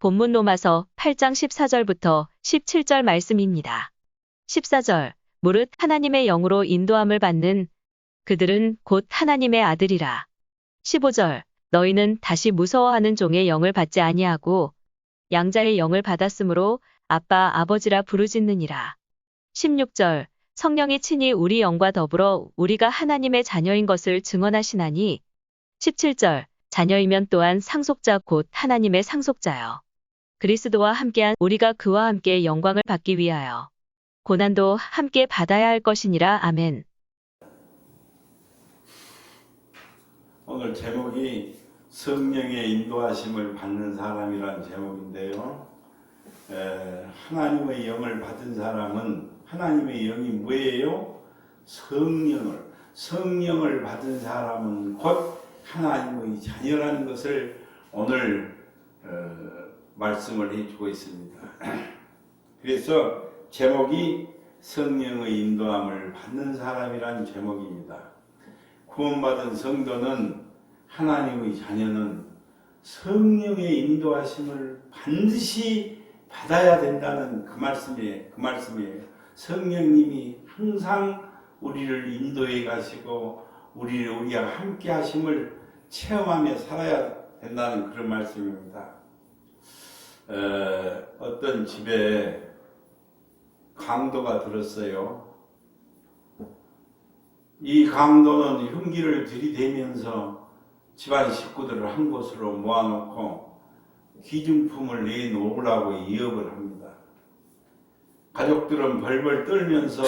본문 로마서 8장 14절부터 17절 말씀입니다. 14절, 무릇 하나님의 영으로 인도함을 받는 그들은 곧 하나님의 아들이라. 15절, 너희는 다시 무서워하는 종의 영을 받지 아니하고 양자의 영을 받았으므로 아빠 아버지라 부르짖느니라. 16절, 성령이 친히 우리 영과 더불어 우리가 하나님의 자녀인 것을 증언하시나니. 17절, 자녀이면 또한 상속자 곧 하나님의 상속자여. 그리스도와 함께한 우리가 그와 함께 영광을 받기 위하여 고난도 함께 받아야 할 것이니라. 아멘. 오늘 제목이 성령의 인도하심을 받는 사람이라는 제목인데요. 하나님의 영을 받은 사람은 하나님의 영이 뭐예요? 성령을 받은 사람은 곧 하나님의 자녀라는 것을 오늘 말씀을 해주고 있습니다. 그래서 제목이 성령의 인도함을 받는 사람이라는 제목입니다. 구원받은 성도는 하나님의 자녀는 성령의 인도하심을 반드시 받아야 된다는 그 말씀이에요. 성령님이 항상 우리를 인도해 가시고 우리와 함께 하심을 체험하며 살아야 된다는 그런 말씀입니다. 어떤 집에 강도가 들었어요. 이 강도는 흉기를 들이대면서 집안 식구들을 한 곳으로 모아놓고 귀중품을 내놓으라고 위협을 합니다. 가족들은 벌벌 떨면서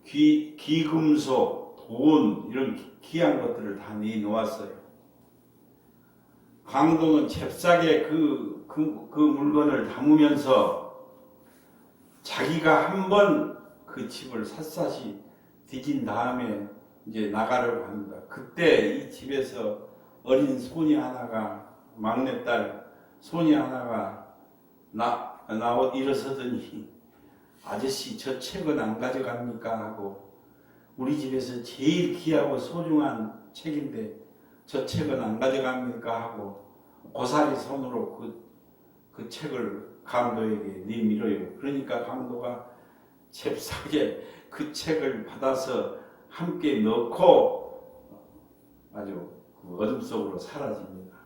귀금속, 돈 이런 귀한 것들을 다 내놓았어요. 강도는 잽싸게 그 물건을 담으면서 자기가 한번 그 집을 샅샅이 뒤진 다음에 이제 나가려고 합니다. 그때 이 집에서 어린 소녀 하나가, 막내딸 소녀 하나가 일어서더니 아저씨 저 책은 안 가져갑니까? 하고 우리 집에서 제일 귀하고 소중한 책인데 저 책은 안 가져갑니까? 하고 고사리 손으로 그 책을 강도에게 내밀어요. 그러니까 강도가 잽싸게 그 책을 받아서 함께 넣고 아주 어둠 속으로 사라집니다.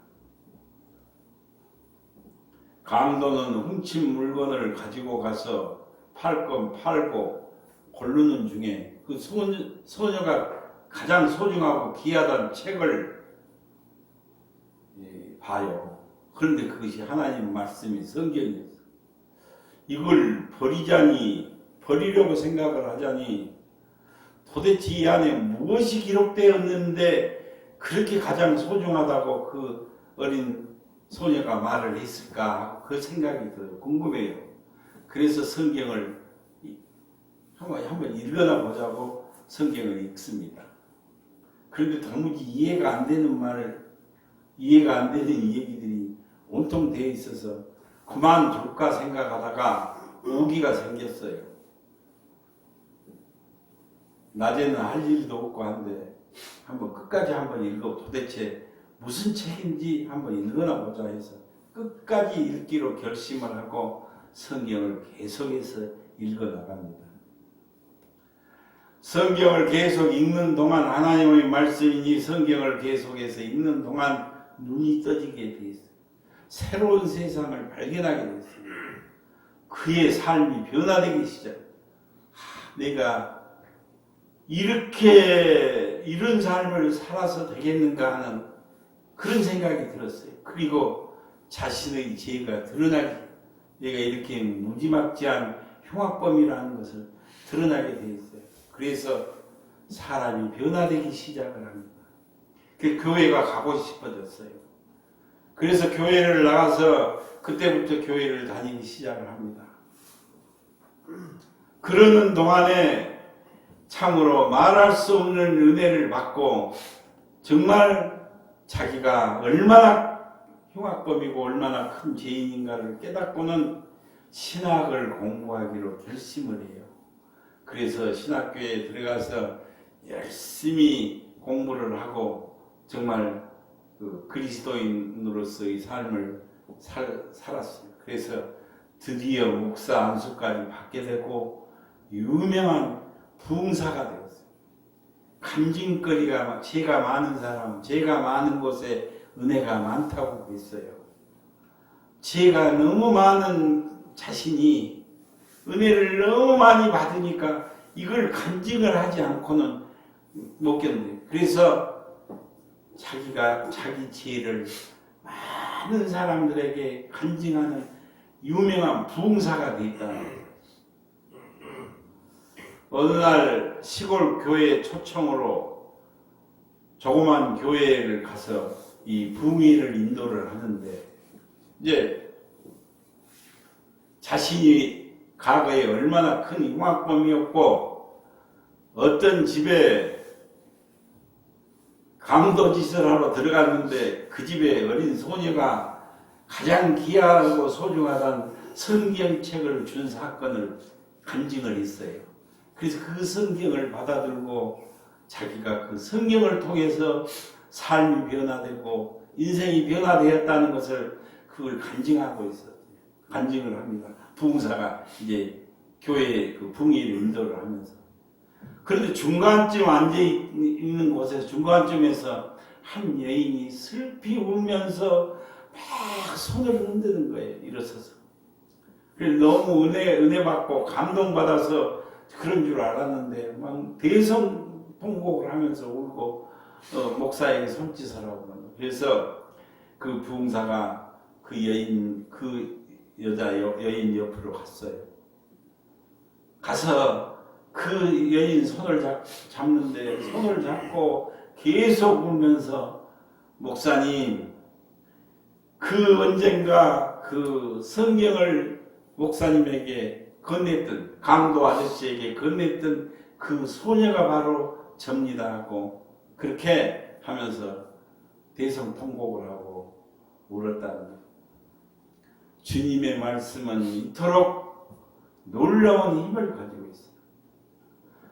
강도는 훔친 물건을 가지고 가서 팔 건 팔고 고르는 중에 그 소녀가 가장 소중하고 귀하다는 책을 봐요. 그런데 그것이 하나님 말씀이 성경이었어요. 이걸 버리려고 생각을 하자니 도대체 이 안에 무엇이 기록되었는데 그렇게 가장 소중하다고 그 어린 소녀가 말을 했을까 그 생각이 들어요. 궁금해요. 그래서 성경을 한번 읽어나 보자고 성경을 읽습니다. 그런데 도무지 이해가 안 되는 얘기들이 온통 되어 있어서 그만둘까 생각하다가 오기가 생겼어요. 낮에는 할 일도 없고 한데 끝까지 한번 읽어 도대체 무슨 책인지 한번 읽어나 보자 해서 끝까지 읽기로 결심을 하고 성경을 계속해서 읽어나갑니다. 성경을 계속 읽는 동안 하나님의 말씀이니 성경을 계속해서 읽는 동안 눈이 떠지게 돼 있어요. 새로운 세상을 발견하게 됐어요. 그의 삶이 변화되기 시작해요. 내가 이런 삶을 살아서 되겠는가 하는 그런 생각이 들었어요. 그리고 자신의 죄가 드러나게, 내가 이렇게 무지막지한 흉악범이라는 것을 드러나게 되어 있어요. 그래서 사람이 변화되기 시작을 합니다. 그 교회가 가고 싶어졌어요. 그래서 교회를 나가서 그때부터 교회를 다니기 시작을 합니다. 그러는 동안에 참으로 말할 수 없는 은혜를 받고 정말 자기가 얼마나 흉악범이고 얼마나 큰 죄인인가를 깨닫고는 신학을 공부하기로 결심을 해요. 그래서 신학교에 들어가서 열심히 공부를 하고 정말 그 그리스도인으로서의 삶을 살았어요. 그래서 드디어 목사 안수까지 받게 되고 유명한 부흥사가 되었어요. 간증거리가 죄가 많은 사람, 죄가 많은 곳에 은혜가 많다고 했어요. 죄가 너무 많은 자신이 은혜를 너무 많이 받으니까 이걸 간증을 하지 않고는 못 견뎌요. 그래서 자기가 자기 죄를 많은 사람들에게 간증하는 유명한 부흥사가 되었다는 거예요. 어느 날 시골 교회 초청으로 조그만 교회를 가서 이 부흥회를 인도를 하는데, 이제 자신이 과거에 얼마나 큰 흉악범이었고 어떤 집에 강도짓을 하러 들어갔는데 그 집에 어린 소녀가 가장 귀하고 소중하다는 성경책을 준 사건을 간증을 했어요. 그래서 그 성경을 받아들고 자기가 그 성경을 통해서 삶이 변화되고 인생이 변화되었다는 것을 그걸 간증하고 있어요. 간증을 합니다. 부흥사가 이제 교회에 그 부흥회를 인도를 하면서. 그런데 중간쯤 앉아있는 곳에서 중간쯤에서 한 여인이 슬피 울면서 막 손을 흔드는 거예요. 일어서서. 그래서 너무 은혜 받고 감동받아서 그런 줄 알았는데 막 대성통곡을 하면서 울고 목사에게 손짓을 하고. 그래서 그 부흥사가 그 여인, 그 여인 옆으로 갔어요. 가서 그 여인 손을 잡는데 손을 잡고 계속 울면서, 목사님, 그 언젠가 그 성경을 목사님에게 건넸던, 강도 아저씨에게 건넸던 그 소녀가 바로 접니다 하고 그렇게 하면서 대성통곡을 하고 울었다는 거예요. 주님의 말씀은 이토록 놀라운 힘을 가지고 있어요.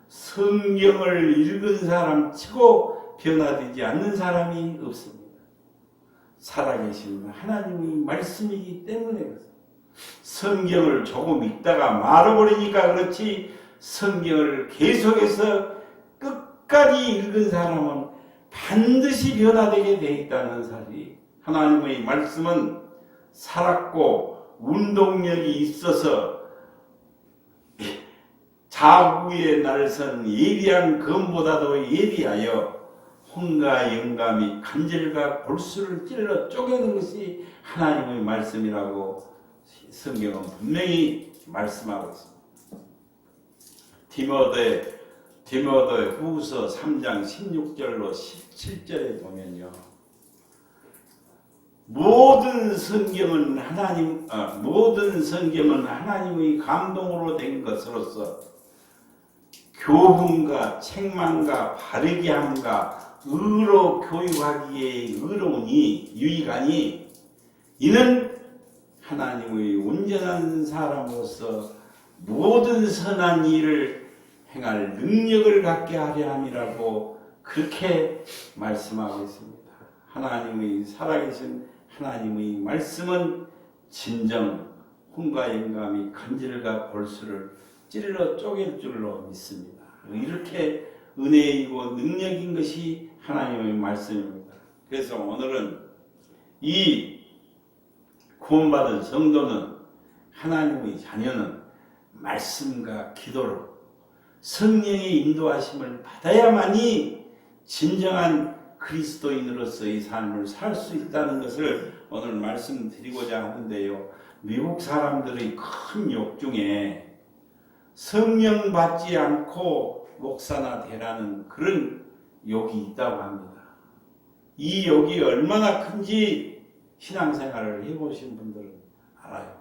성경을 읽은 사람 치고 변화되지 않는 사람이 없습니다. 살아계신 하나님의 말씀이기 때문에 그렇습니다. 성경을 조금 읽다가 말아버리니까 그렇지, 성경을 계속해서 끝까지 읽은 사람은 반드시 변화되게 되어 있다는 사실이, 하나님의 말씀은 살았고 운동력이 있어서 자구의 날선 예리한 검보다도 예리하여 혼과 영감이 간질과 골수를 찔러 쪼개는 것이 하나님의 말씀이라고 성경은 분명히 말씀하고 있습니다. 디모데 후서 3장 16절로 17절에 보면요, 모든 성경은 하나님의 감동으로 된 것으로서 교훈과 책망과 바르게 함과 의로 교육하기에 의로우니 유익하니, 이는 하나님의 온전한 사람으로서 모든 선한 일을 행할 능력을 갖게 하려 함이라고 그렇게 말씀하고 있습니다. 하나님의 살아계신 하나님의 말씀은 진정 혼과 영감이 간질과 골수를 찔러 쪼갤 줄로 믿습니다. 이렇게 은혜이고 능력인 것이 하나님의 말씀입니다. 그래서 오늘은 이 구원받은 성도는, 하나님의 자녀는 말씀과 기도로 성령의 인도하심을 받아야만이 진정한 그리스도인으로서의 삶을 살 수 있다는 것을 오늘 말씀드리고자 하는데요. 미국 사람들의 큰 욕 중에 성령 받지 않고 목사나 되라는 그런 욕이 있다고 합니다. 이 욕이 얼마나 큰지 신앙생활을 해보신 분들은 알아요.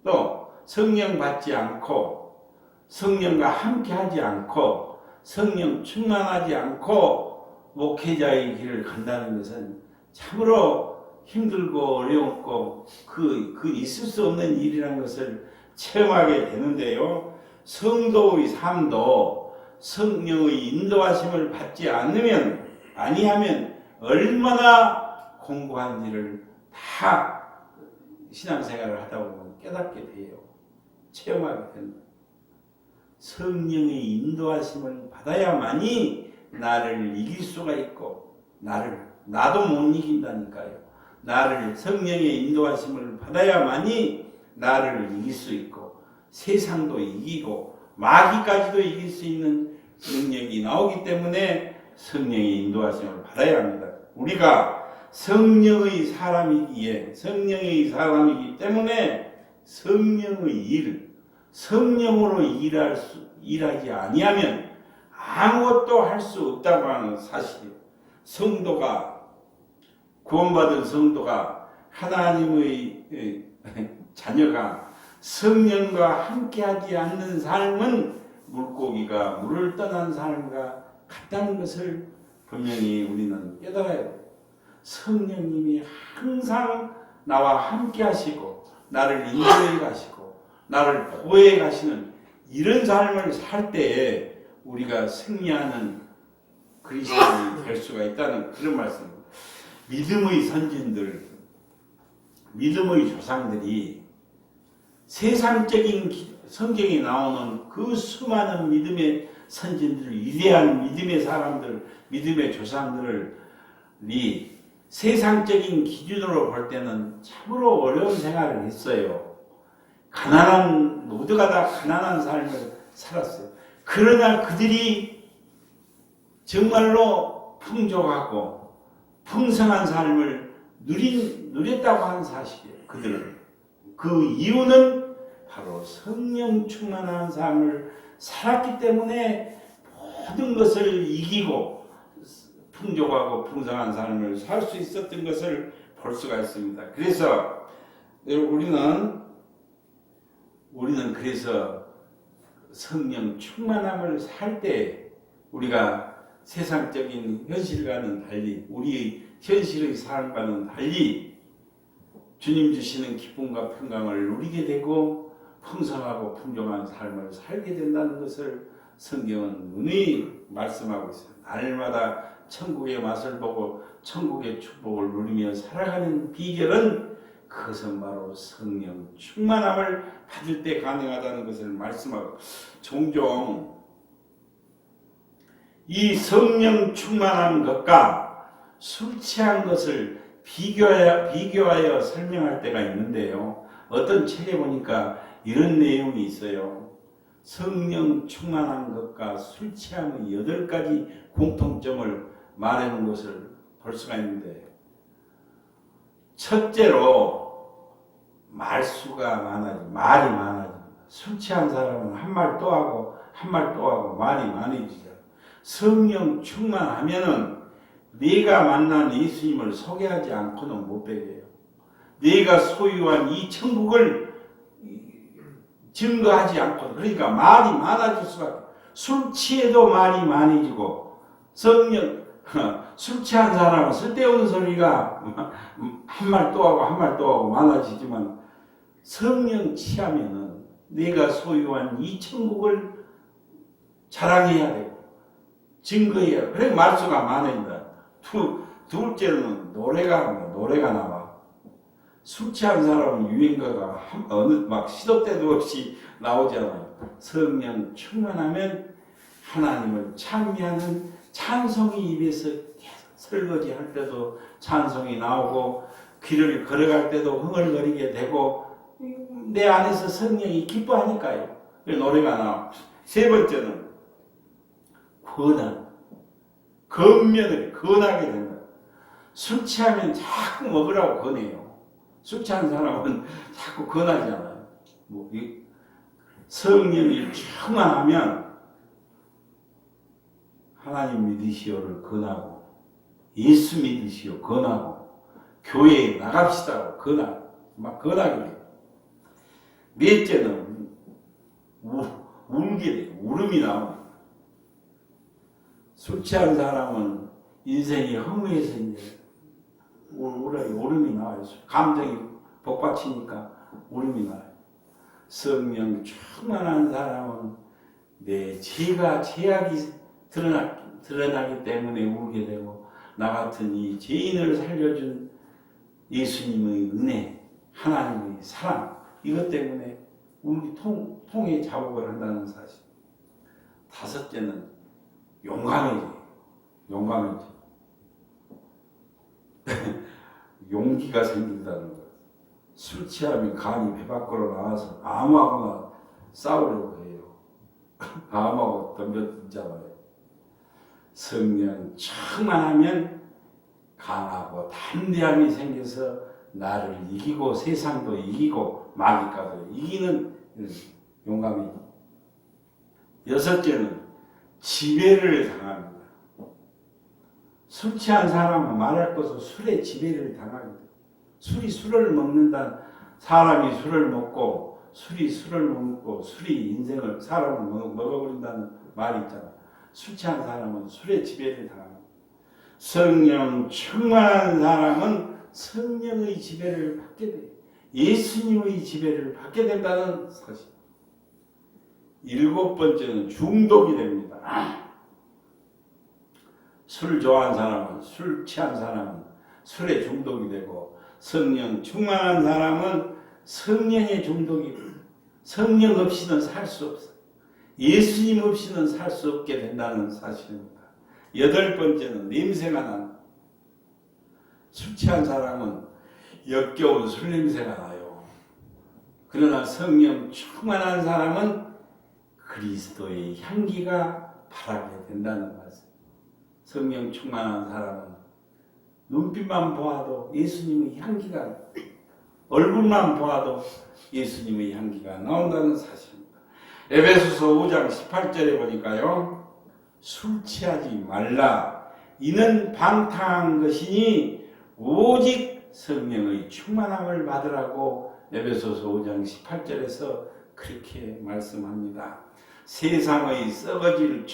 또 성령 받지 않고 성령과 함께하지 않고 성령 충만하지 않고 목회자의 길을 간다는 것은 참으로 힘들고 어려웠고 그 있을 수 없는 일이라는 것을 체험하게 되는데요. 성도의 삶도 성령의 인도하심을 받지 아니하면 얼마나 공부한 일을 다 신앙생활을 하다 보면 깨닫게 돼요. 체험하게 된다. 성령의 인도하심을 받아야만이 나를 이길 수가 있고 나도 못 이긴다니까요. 나를 성령의 인도하심을 받아야만이 나를 이길 수 있고 세상도 이기고 마귀까지도 이길 수 있는 능력이 나오기 때문에 성령의 인도하심을 받아야 합니다. 우리가 성령의 사람이기 때문에 성령으로 일하지 아니하면 아무것도 할 수 없다고 하는 사실이에요. 구원받은 성도가 하나님의 자녀가 성령과 함께하지 않는 삶은 물고기가 물을 떠난 삶과 같다는 것을 분명히 우리는 깨달아야 돼요. 성령님이 항상 나와 함께 하시고 나를 인도해 가시고 나를 보호해 가시는 이런 삶을 살 때에 우리가 승리하는 그리스도인이 될 수가 있다는 그런 말씀입니다. 믿음의 선진들, 믿음의 조상들이 세상적인 성경에 나오는 그 수많은 믿음의 선진들, 위대한 믿음의 사람들, 믿음의 조상들이 세상적인 기준으로 볼 때는 참으로 어려운 생활을 했어요. 모두가 다 가난한 삶을 살았어요. 그러나 그들이 정말로 풍족하고 풍성한 삶을 누렸다고 하는 사실이에요. 그들은. 그 이유는 바로 성령 충만한 삶을 살았기 때문에 모든 것을 이기고 풍족하고 풍성한 삶을 살 수 있었던 것을 볼 수가 있습니다. 그래서 우리는 그래서 성령 충만함을 살 때 우리가 세상적인 현실과는 달리 우리의 현실의 삶과는 달리 주님 주시는 기쁨과 평강을 누리게 되고 풍성하고 풍족한 삶을 살게 된다는 것을 성경은 누누이 말씀하고 있습니다. 날마다 천국의 맛을 보고 천국의 축복을 누리며 살아가는 비결은 그것은 바로 성령 충만함을 받을 때 가능하다는 것을 말씀하고, 종종 이 성령 충만한 것과 술 취한 것을 비교하여 설명할 때가 있는데요. 어떤 책에 보니까 이런 내용이 있어요. 성령 충만한 것과 술 취함의 8가지 공통점을 말하는 것을 볼 수가 있는데, 첫째로 말수가 많아집니다. 말이 많아집니다. 술 취한 사람은 한 말 또 하고 한 말 또 하고 말이 많아지죠. 성령 충만하면은 네가 만난 예수님을 소개하지 않고는 못 배겨요. 네가 소유한 이 천국을 증거하지 않고는, 그러니까 말이 많아질 수밖에. 술 취해도 말이 많아지고, 술 취한 사람은 쓸데없는 소리가 한 말 또 하고 한 말 또 하고 많아지지만, 성령 취하면은 네가 소유한 이 천국을 자랑해야 되고 증거해야 되고, 그래 말수가 많아진다. 둘째는 노래가 나와. 술 취한 사람은 유행가가 막 시도 때도 없이 나오잖아요. 성령 충만하면 하나님을 찬미하는 찬송이 입에서 설거지 할 때도 찬송이 나오고, 길을 걸어갈 때도 흥얼거리게 되고, 내 안에서 성령이 기뻐하니까요. 노래가 나와. 세 번째는 권면을 권하게 된다. 술 취하면 자꾸 먹으라고 권해요. 술 취한 사람은 자꾸 권하잖아요. 성령이 충만하면 하나님 믿으시오를 권하고, 예수 믿으시오 권하고, 교회에 나갑시다고 권하게 돼요. 넷째는 울게 돼요. 울음이 나옵니다. 술 취한 사람은 인생이 허무해서 이제 울음이 나와요. 감정이 복받치니까 울음이 나와요. 성령 충만한 사람은 내 죄악이 드러나기 때문에 울게 되고, 나 같은 이 죄인을 살려준 예수님의 은혜, 하나님의 사랑, 이것 때문에 우리 통해 작업을 한다는 사실. 다섯째는 용감이지. 용감이지. 용기가 생긴다는 것. 술 취하면 간이 배 밖으로 나와서 아무하고나 싸우려고 해요. 아무하고 덤벼들잖아요. 성령 충만하면 강하고 담대함이 생겨서 나를 이기고 세상도 이기고 마귀까지 이기는 용감이. 여섯째는 지배를 당합니다. 술 취한 사람은 말할 것은 술에 지배를 당합니다. 술이 술을 먹는다. 사람이 술을 먹고 술이 술을 먹고 술이 인생을 사람을 먹어버린다는 말이 있잖아. 술 취한 사람은 술에 지배를 당합니다. 성령 충만한 사람은 성령의 지배를 받게 돼요. 예수님의 지배를 받게 된다는 사실. 일곱 번째는 중독이 됩니다. 술 좋아하는 사람은, 술 취한 사람은 술에 중독이 되고, 성령 충만한 사람은 성령의 중독이 돼요. 성령 없이는 살 수 없어요. 예수님 없이는 살 수 없게 된다는 사실입니다. 여덟 번째는 냄새가 나는. 술 취한 사람은 역겨운 술 냄새가 나요. 그러나 성령 충만한 사람은 그리스도의 향기가 바라게 된다는 말씀. 성령 충만한 사람은 눈빛만 보아도 예수님의 향기가, 얼굴만 보아도 예수님의 향기가 나온다는 사실입니다. 에베소서 5장 18절에 보니까요. 술 취하지 말라. 이는 방탕한 것이니 오직 성령의 충만함을 받으라고 에베소서 5장 18절에서 그렇게 말씀합니다. 세상의 썩어질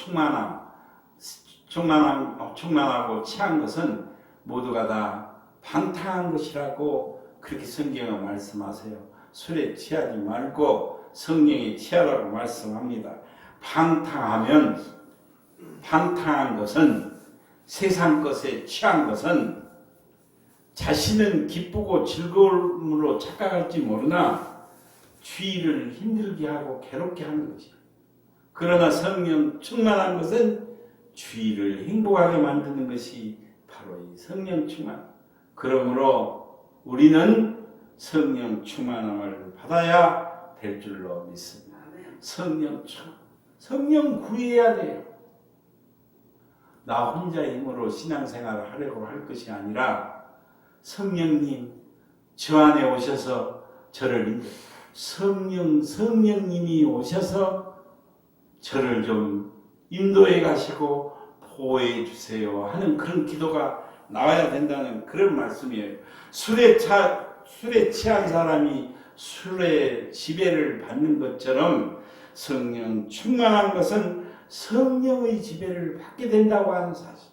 충만하고 취한 것은 모두가 다 방탕한 것이라고 그렇게 성경은 말씀하세요. 술에 취하지 말고 성령에 취하라고 말씀합니다. 방탕한 것은, 세상 것에 취한 것은 자신은 기쁘고 즐거움으로 착각할지 모르나 주의를 힘들게 하고 괴롭게 하는 것이에요. 그러나 성령 충만한 것은 주의를 행복하게 만드는 것이 바로 이 성령 충만. 그러므로 우리는 성령 충만함을 받아야 될 줄로 믿습니다. 성령 구해야 돼요. 나 혼자의 힘으로 신앙생활을 하려고 할 것이 아니라 성령님 저 안에 오셔서 저를 성령님이 오셔서 저를 좀 인도해 가시고 보호해 주세요 하는 그런 기도가 나와야 된다는 그런 말씀이에요. 술에 취한 사람이 술의 지배를 받는 것처럼 성령 충만한 것은 성령의 지배를 받게 된다고 하는 사실.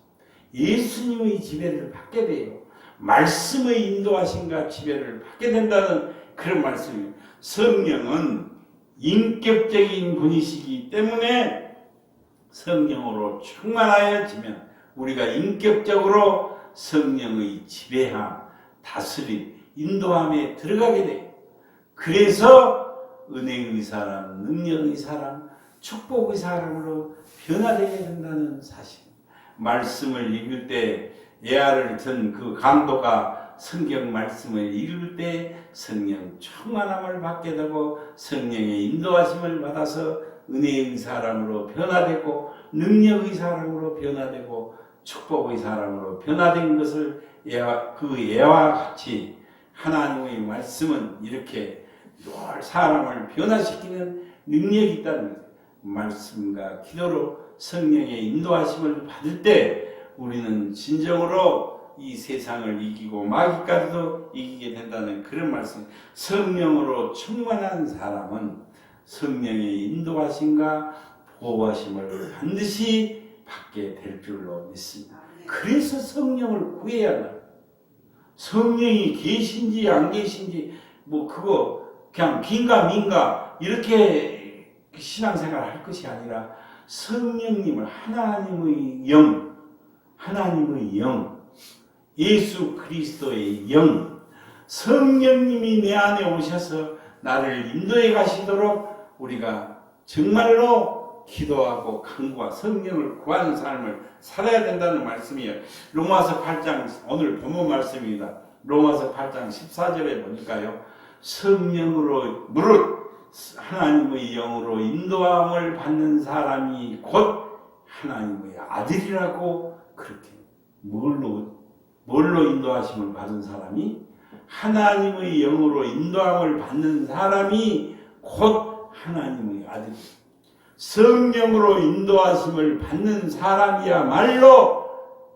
예수님의 지배를 받게 돼요. 말씀의 인도하심과 지배를 받게 된다는 그런 말씀이에요. 성령은 인격적인 분이시기 때문에 성령으로 충만하여지면 우리가 인격적으로 성령의 지배함, 다스림, 인도함에 들어가게 돼요. 그래서 은혜의 사람, 능력의 사람, 축복의 사람으로 변화되게 된다는 사실. 말씀을 읽을 때 예화를 든 그 강도가 성경 말씀을 읽을 때 성령 충만함을 받게 되고 성령의 인도하심을 받아서 은혜의 사람으로 변화되고 능력의 사람으로 변화되고 축복의 사람으로 변화된 것을 그 예화와 같이 하나님의 말씀은 이렇게 사람을 변화시키는 능력이 있다는 거예요. 말씀과 기도로 성령의 인도하심을 받을 때 우리는 진정으로 이 세상을 이기고 마귀까지도 이기게 된다는 그런 말씀. 성령으로 충만한 사람은 성령의 인도하심과 보호하심을 반드시 받게 될 줄로 믿습니다. 그래서 성령을 구해야 해요. 성령이 계신지 안 계신지 그거 그냥 긴가 민가 이렇게 신앙생활 할 것이 아니라 성령님을 하나님의 영, 예수 그리스도의 영, 성령님이 내 안에 오셔서 나를 인도해 가시도록 우리가 정말로 기도하고 간구와 성령을 구하는 삶을 살아야 된다는 말씀이에요. 로마서 8장 오늘 본문 말씀입니다. 로마서 8장 14절에 보니까요. 성령으로 무릇 하나님의 영으로 인도함을 받는 사람이 곧 하나님의 아들이라고 그렇게 뭘로 인도하심을 받은 사람이 하나님의 영으로 인도함을 받는 사람이 곧 하나님의 아들. 성령으로 인도하심을 받는 사람이야말로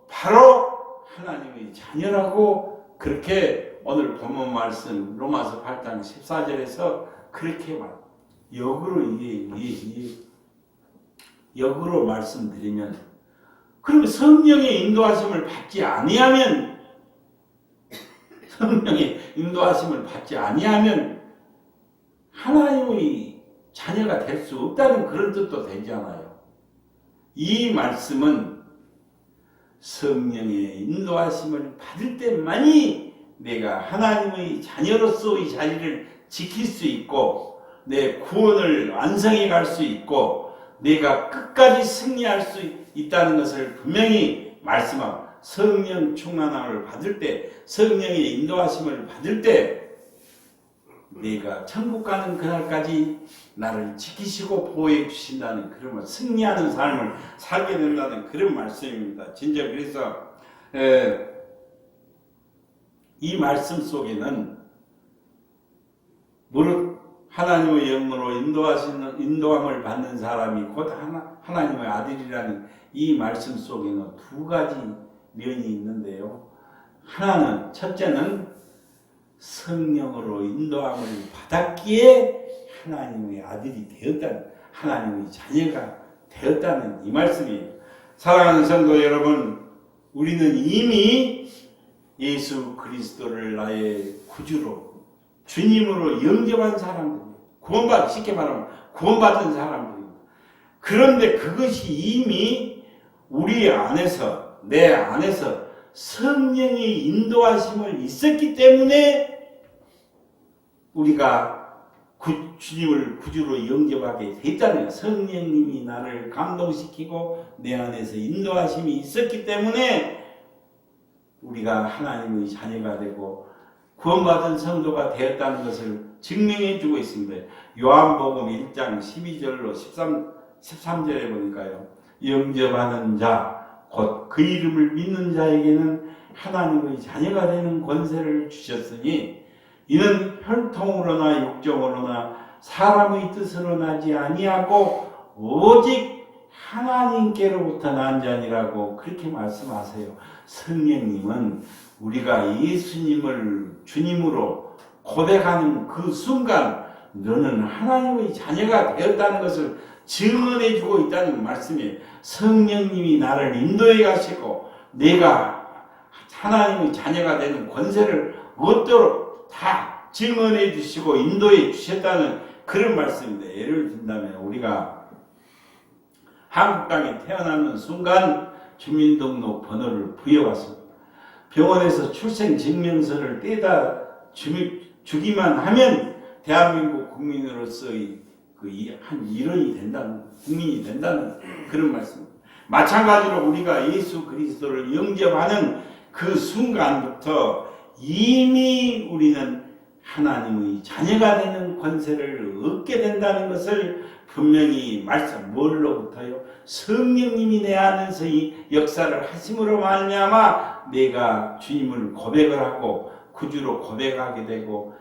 바로 하나님의 자녀라고 그렇게 오늘 본문 말씀 로마서 8장 14절에서 그렇게 말. 역으로 말씀드리면 그럼 성령의 인도하심을 받지 아니하면 하나님의 자녀가 될 수 없다는 그런 뜻도 되잖아요. 이 말씀은 성령의 인도하심을 받을 때만이 내가 하나님의 자녀로서의 자리를 지킬 수 있고 내 구원을 완성해 갈 수 있고 내가 끝까지 승리할 수 있다는 것을 분명히 말씀하고 성령 충만함을 받을 때 성령의 인도하심을 받을 때 내가 천국 가는 그날까지 나를 지키시고 보호해 주신다는 그런 승리하는 삶을 살게 된다는 그런 말씀입니다. 진짜 그래서 이 말씀 속에는 무릇 하나님의 영으로 인도함을 받는 사람이 곧 하나님의 아들이라는 이 말씀 속에는 두 가지 면이 있는데요. 하나는 첫째는 성령으로 인도함을 받았기에 하나님의 아들이 되었다는 하나님의 자녀가 되었다는 이 말씀이에요. 사랑하는 성도 여러분, 우리는 이미 예수 그리스도를 나의 구주로 주님으로 영접한 사람들이에요. 쉽게 말하면 구원받은 사람들이에요. 그런데 그것이 이미 우리 안에서 내 안에서 성령의 인도하심을 있었기 때문에 우리가 주님을 구주로 영접하게 됐다는 거예요. 성령님이 나를 감동시키고 내 안에서 인도하심이 있었기 때문에 우리가 하나님의 자녀가 되고 구원받은 성도가 되었다는 것을 증명해 주고 있습니다. 요한복음 1장 12절로 13절에 보니까요. 영접하는 자 곧 그 이름을 믿는 자에게는 하나님의 자녀가 되는 권세를 주셨으니 이는 혈통으로나 육정으로나 사람의 뜻으로 나지 아니하고 오직 하나님께로부터 난 자니라고 그렇게 말씀하세요. 성령님은 우리가 예수님을 주님으로 고백하는 그 순간 너는 하나님의 자녀가 되었다는 것을 증언해 주고 있다는 말씀이에요. 성령님이 나를 인도해 가시고 내가 하나님의 자녀가 되는 권세를 얻도록 다 증언해 주시고 인도해 주셨다는 그런 말씀입니다. 예를 든다면 우리가 한국 땅에 태어나는 순간 주민등록 번호를 부여받습니다. 병원에서 출생증명서를 떼다 주기만 하면 대한민국 국민으로서의 한 일원이 된다는, 국민이 된다는 그런 말씀입니다. 마찬가지로 우리가 예수 그리스도를 영접하는 그 순간부터 이미 우리는 하나님의 자녀가 되는 권세를 얻게 된다는 것을 분명히 뭘로부터요? 성령님이 내 안에서 이 역사를 하심으로 말미암아 내가 주님을 고백을 하고 구주로 고백하게 되고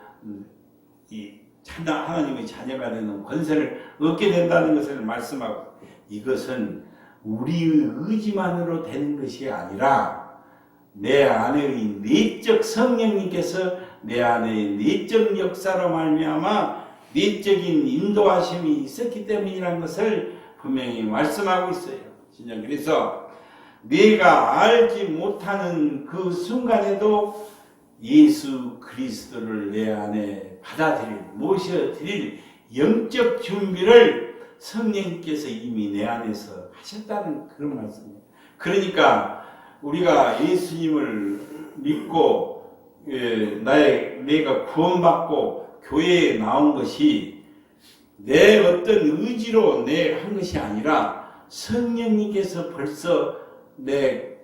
하나님의 자녀가 되는 권세를 얻게 된다는 것을 말씀하고 이것은 우리의 의지만으로 되는 것이 아니라 내 안의 내적 성령님께서 내 안의 내적 역사로 말미암아 내적인 인도하심이 있었기 때문이라는 것을 분명히 말씀하고 있어요. 진짜 그래서 내가 알지 못하는 그 순간에도 예수 그리스도를 내 안에 모셔드릴 영적 준비를 성령님께서 이미 내 안에서 하셨다는 그런 말씀이에요. 그러니까 우리가 예수님을 믿고 내가 구원받고 교회에 나온 것이 내 어떤 의지로 내 한 것이 아니라 성령님께서 벌써 내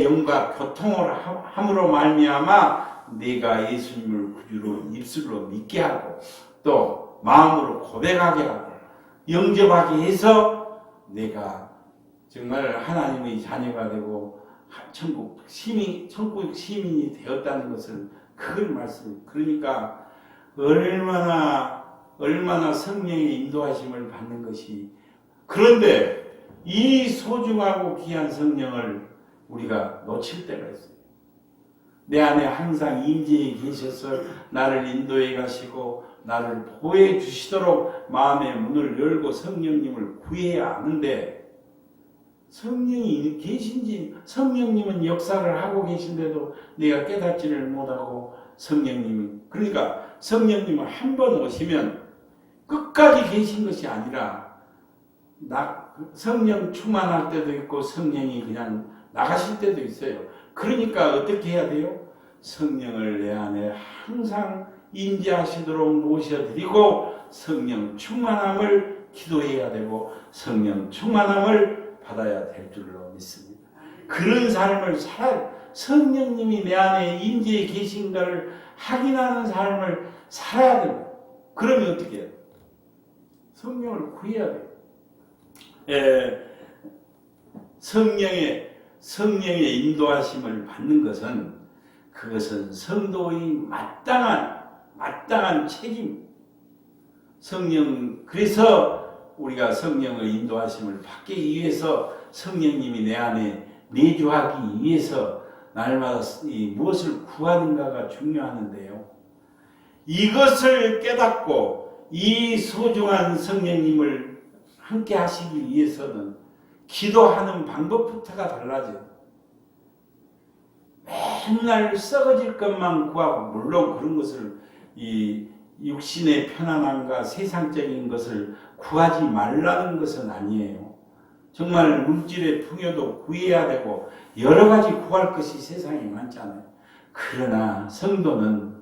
영과 교통을 함으로 말미암아 내가 예수님을 구주로 입술로 믿게 하고 또 마음으로 고백하게 하고 영접하게 해서 내가 정말 하나님의 자녀가 되고 천국 시민이 되었다는 것을 그걸 말씀해요. 그러니까 얼마나 성령의 인도하심을 받는 것이, 그런데 이 소중하고 귀한 성령을 우리가 놓칠 때가 있어요. 내 안에 항상 임재해 계셔서 나를 인도해 가시고 나를 보호해 주시도록 마음의 문을 열고 성령님을 구해야 하는데, 성령이 계신지, 성령님은 역사를 하고 계신데도 내가 깨닫지를 못하고 그러니까 성령님은 한 번 오시면 끝까지 계신 것이 아니라 성령 충만할 때도 있고 성령이 그냥 나가실 때도 있어요. 그러니까 어떻게 해야 돼요? 성령을 내 안에 항상 임재하시도록 모셔드리고 성령 충만함을 기도해야 되고 성령 충만함을 받아야 될 줄로 믿습니다. 그런 삶을 성령님이 내 안에 임재해 계신가를 확인하는 삶을 살아야 됩니다. 그러면 어떻게 해요? 성령을 구해야 돼요. 성령의 인도하심을 받는 그것은 성도의 마땅한 책임. 그래서 우리가 성령의 인도하심을 받기 위해서 성령님이 내 안에 내주하기 위해서 날마다 무엇을 구하는가가 중요하는데요. 이것을 깨닫고 이 소중한 성령님을 함께 하시기 위해서는 기도하는 방법부터가 달라져요. 맨날 썩어질 것만 구하고, 물론 그런 것을 이 육신의 편안함과 세상적인 것을 구하지 말라는 것은 아니에요. 정말 물질의 풍요도 구해야 되고 여러 가지 구할 것이 세상에 많잖아요. 그러나 성도는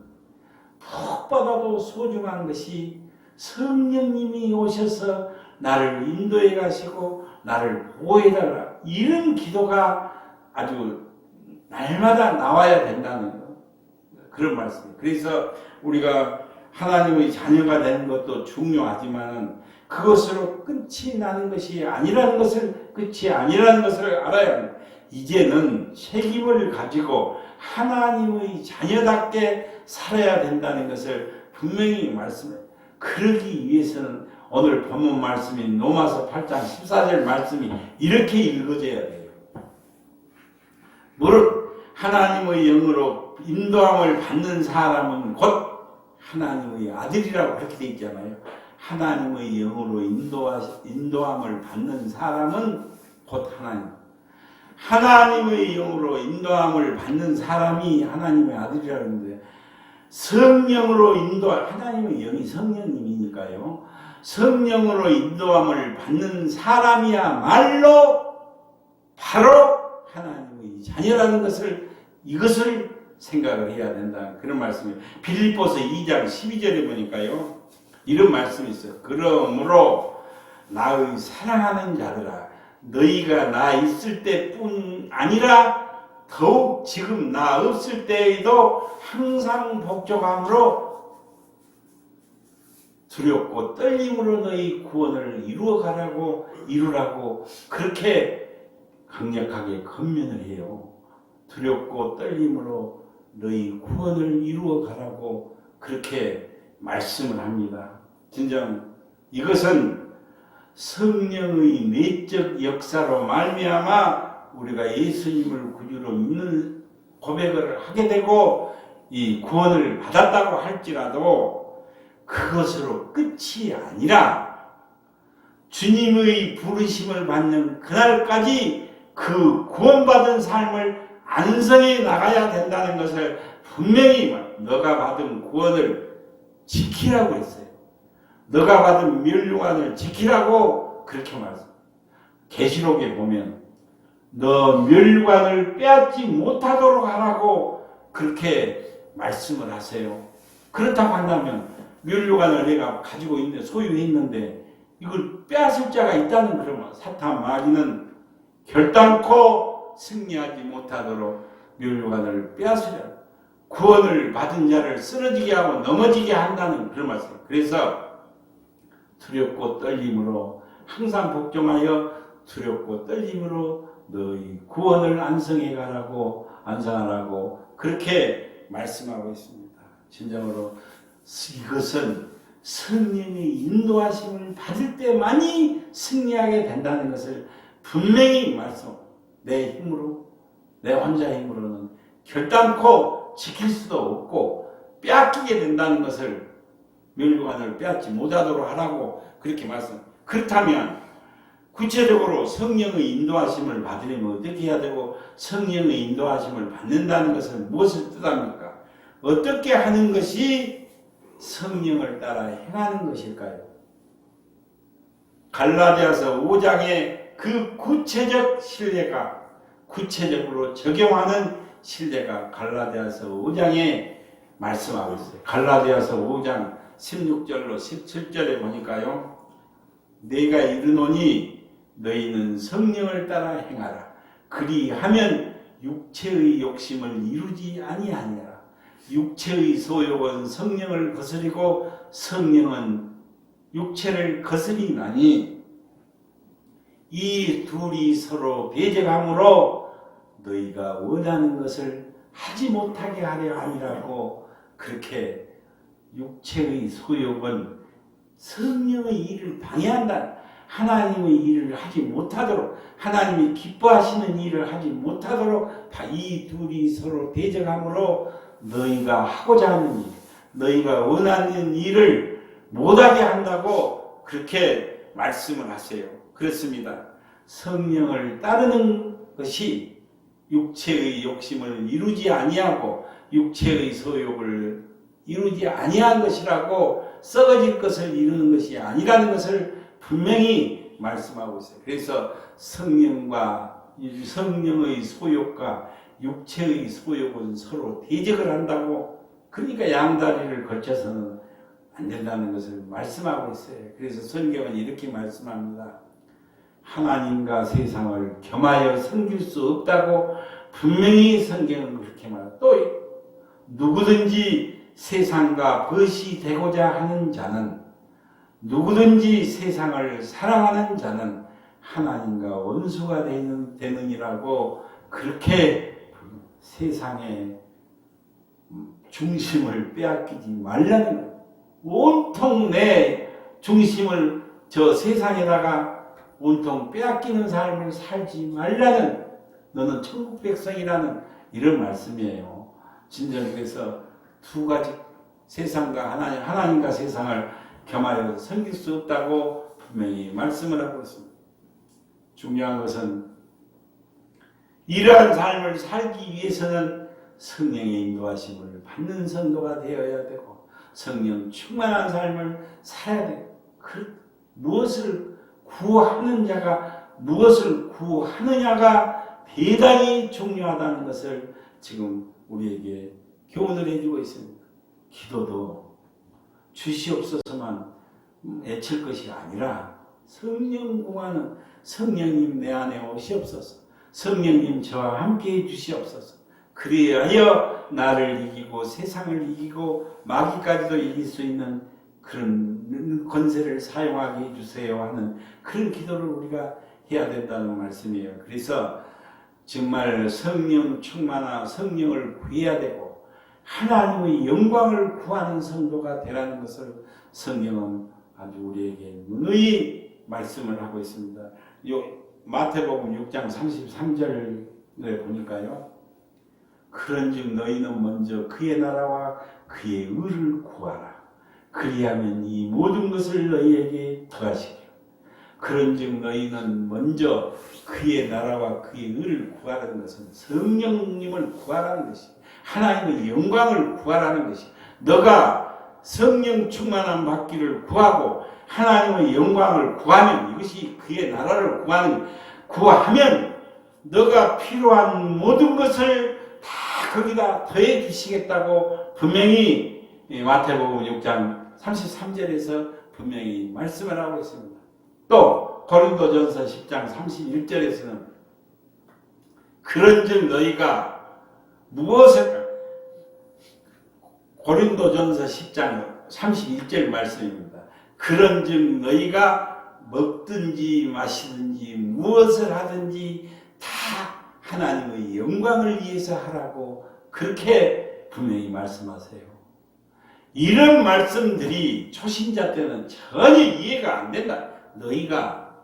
무엇보다도 소중한 것이 성령님이 오셔서 나를 인도해 가시고 나를 보호해 달라, 이런 기도가 아주 날마다 나와야 된다는 그런 말씀이에요. 그래서 우리가 하나님의 자녀가 되는 것도 중요하지만 그것으로 끝이 나는 것이 아니라는 것을 알아야 합니다. 이제는 책임을 가지고 하나님의 자녀답게 살아야 된다는 것을 분명히 말씀해요. 그러기 위해서는 오늘 본문 말씀인 로마서 8장 14절 말씀이 이렇게 읽어져야 돼요. 무릇 하나님의 영으로 인도함을 받는 사람은 곧 하나님의 아들이라고 그렇게 되어 있잖아요. 하나님의 영으로 인도함을 받는 사람은 곧 하나님의 영으로 인도함을 받는 사람이 하나님의 아들이라고 하는데, 성령으로 하나님의 영이 성령님이니까요. 성령으로 인도함을 받는 사람이야말로 바로 하나님의 자녀라는 이것을 생각을 해야 된다, 그런 말씀이에요. 빌립보서 2장 12절에 보니까요, 이런 말씀이 있어요. 그러므로 나의 사랑하는 자들아, 너희가 나 있을 때뿐 아니라 더욱 지금 나 없을 때에도 항상 복종함으로 두렵고 떨림으로 너희 구원을 이루라고 그렇게 강력하게 권면을 해요. 두렵고 떨림으로 너희 구원을 이루어 가라고 그렇게 말씀을 합니다. 진정 이것은 성령의 내적 역사로 말미암아 우리가 예수님을 구주로 믿는 고백을 하게 되고 이 구원을 받았다고 할지라도 그것으로 끝이 아니라 주님의 부르심을 받는 그날까지 그 구원받은 삶을 안성해 나가야 된다는 것을 분명히 너가 받은 구원을 지키라고 했어요. 너가 받은 멸류관을 지키라고 그렇게 말했어요. 계시록에 보면 너 멸관을 빼앗지 못하도록 하라고 그렇게 말씀을 하세요. 그렇다고 한다면 멸관을 내가 가지고 있는데 소유했는데 이걸 빼앗을 자가 있다는 그러면 사탄 마귀는 결단코 승리하지 못하도록 멸관을 빼앗으려 구원을 받은 자를 쓰러지게 하고 넘어지게 한다는 그런 말씀. 그래서 두렵고 떨림으로 항상 복종하여 두렵고 떨림으로 너희 구원을 안성해 가라고 안성하라고 그렇게 말씀하고 있습니다. 진정으로 이것은 성령의 인도하심을 받을 때만이 승리하게 된다는 것을 분명히 말씀. 내 힘으로 내 혼자 힘으로는 결단코 지킬 수도 없고 빼앗기게 된다는 것을 멸관을 빼앗지 못하도록 하라고 그렇게 말씀. 그렇다면 구체적으로 성령의 인도하심을 받으려면 어떻게 해야 되고 성령의 인도하심을 받는다는 것은 무엇을 뜻합니까? 어떻게 하는 것이 성령을 따라 행하는 것일까요? 갈라디아서 5장의 그 구체적 신뢰가 구체적으로 적용하는 신뢰가 갈라디아서 5장에 말씀하고 있어요. 갈라디아서 5장 16절로 17절에 보니까요. 내가 이르노니 너희는 성령을 따라 행하라. 그리하면 육체의 욕심을 이루지 아니하니라. 육체의 소욕은 성령을 거스리고 성령은 육체를 거스리나니 이 둘이 서로 배제함으로 너희가 원하는 것을 하지 못하게 하려 함이라고 그렇게 육체의 소욕은 성령의 일을 방해한다. 하나님의 일을 하지 못하도록 하나님이 기뻐하시는 일을 하지 못하도록 이 둘이 서로 대적함으로 너희가 하고자 하는 일, 너희가 원하는 일을 못하게 한다고 그렇게 말씀을 하세요. 그렇습니다. 성령을 따르는 것이 육체의 욕심을 이루지 아니하고 육체의 소욕을 이루지 아니한 것이라고 썩어질 것을 이루는 것이 아니라는 것을 분명히 말씀하고 있어요. 그래서 성령의 소욕과 육체의 소욕은 서로 대적을 한다고 그러니까 양다리를 걸쳐서는 안 된다는 것을 말씀하고 있어요. 그래서 성경은 이렇게 말씀합니다. 하나님과 세상을 겸하여 섬길 수 없다고 분명히 성경은 그렇게 말합니다. 또 누구든지 세상과 벗이 되고자 하는 자는 누구든지 세상을 사랑하는 자는 하나님과 원수가 되느니라고 그렇게 세상의 중심을 빼앗기지 말라는 거예요. 온통 내 중심을 저 세상에다가 온통 빼앗기는 삶을 살지 말라는 너는 천국 백성이라는 이런 말씀이에요. 진정 그래서 두 가지 세상과 하나님과 세상을 겸하여 섬길 수 없다고 분명히 말씀을 하고 있습니다. 중요한 것은 이러한 삶을 살기 위해서는 성령의 인도하심을 받는 성도가 되어야 되고 성령 충만한 삶을 살아야 돼요. 무엇을 구하는 자가 무엇을 구하느냐가 대단히 중요하다는 것을 지금 우리에게 교훈을 해주고 있습니다. 기도도 주시옵소서만 애칠 것이 아니라 성령 구하는 성령님 내 안에 오시옵소서. 성령님 저와 함께 해주시옵소서. 그리하여 나를 이기고 세상을 이기고 마귀까지도 이길 수 있는 그런 권세를 사용하게 해주세요 하는 그런 기도를 우리가 해야 된다는 말씀이에요. 그래서 정말 성령 충만한 성령을 구해야 되고 하나님의 영광을 구하는 성도가 되라는 것을 성경은 아주 우리에게 누누이 말씀을 하고 있습니다. 마태복음 6장 33절에 보니까요. 그런즉 너희는 먼저 그의 나라와 그의 의를 구하라. 그리하면 이 모든 것을 너희에게 더하시리라. 그런즉 너희는 먼저 그의 나라와 그의 의를 구하라는 것은 성령님을 구하라는 것이 하나님의 영광을 구하라는 것이 너가 성령 충만함 받기를 구하고 하나님의 영광을 구하면 이것이 그의 나라를 구하면 너가 필요한 모든 것을 다 거기다 더해 주시겠다고 분명히 마태복음 6장 33절에서 분명히 말씀을 하고 있습니다. 또 고린도전서 10장 31절에서는 그런즉 너희가 무엇을 고린도전서 10장 31절 말씀입니다. 그런즉 너희가 먹든지 마시든지 무엇을 하든지 다 하나님의 영광을 위해서 하라고 그렇게 분명히 말씀하세요. 이런 말씀들이 초신자 때는 전혀 이해가 안 된다. 너희가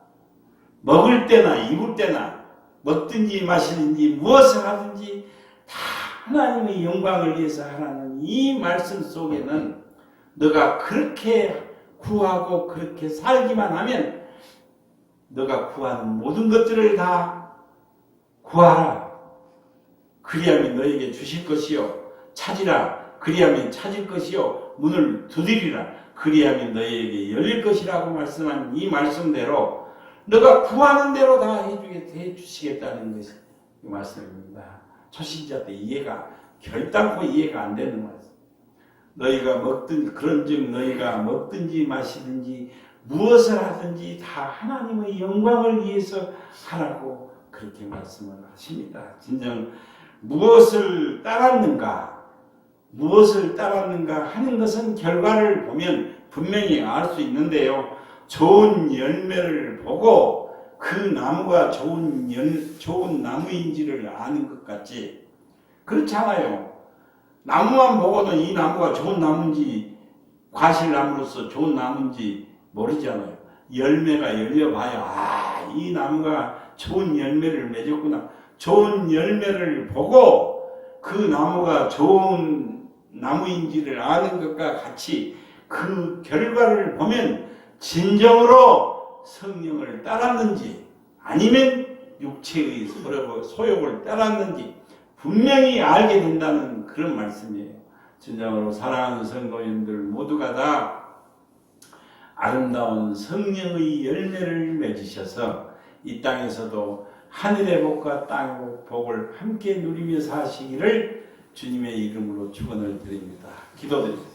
먹을 때나 입을 때나 먹든지 마시든지 무엇을 하든지 다 하나님의 영광을 위해서 하라는 이 말씀 속에는 너가 그렇게 구하고 그렇게 살기만 하면 너가 구하는 모든 것들을 다 구하라. 그리하면 너에게 주실 것이요. 찾으라. 그리하면 찾을 것이요. 문을 두드리라. 그리하면 너에게 열릴 것이라고 말씀한 이 말씀대로 너가 구하는 대로 다 해주시겠다는 것이 이 말씀입니다. 초신자 때 이해가 결단코 이해가 안 되는 말씀. 너희가 그런즉 너희가 먹든지 마시든지 무엇을 하든지 다 하나님의 영광을 위해서 하라고 그렇게 말씀을 하십니다. 진정 무엇을 따랐는가 하는 것은 결과를 보면 분명히 알 수 있는데요. 좋은 열매를 보고 그 나무가 좋은 나무인지를 아는 것 같지 그렇잖아요. 나무만 보고는 이 나무가 좋은 나무인지 과실나무로서 좋은 나무인지 모르잖아요. 열매가 열려봐야 이 나무가 좋은 열매를 맺었구나. 좋은 열매를 보고 그 나무가 좋은 나무인지를 아는 것과 같이 그 결과를 보면 진정으로 성령을 따랐는지 아니면 육체의 소욕을 따랐는지 분명히 알게 된다는 그런 말씀이에요. 진정으로 사랑하는 성도님들 모두가 다 아름다운 성령의 열매를 맺으셔서 이 땅에서도 하늘의 복과 땅의 복을 함께 누리며 사시기를 주님의 이름으로 축원을 드립니다. 기도드립니다.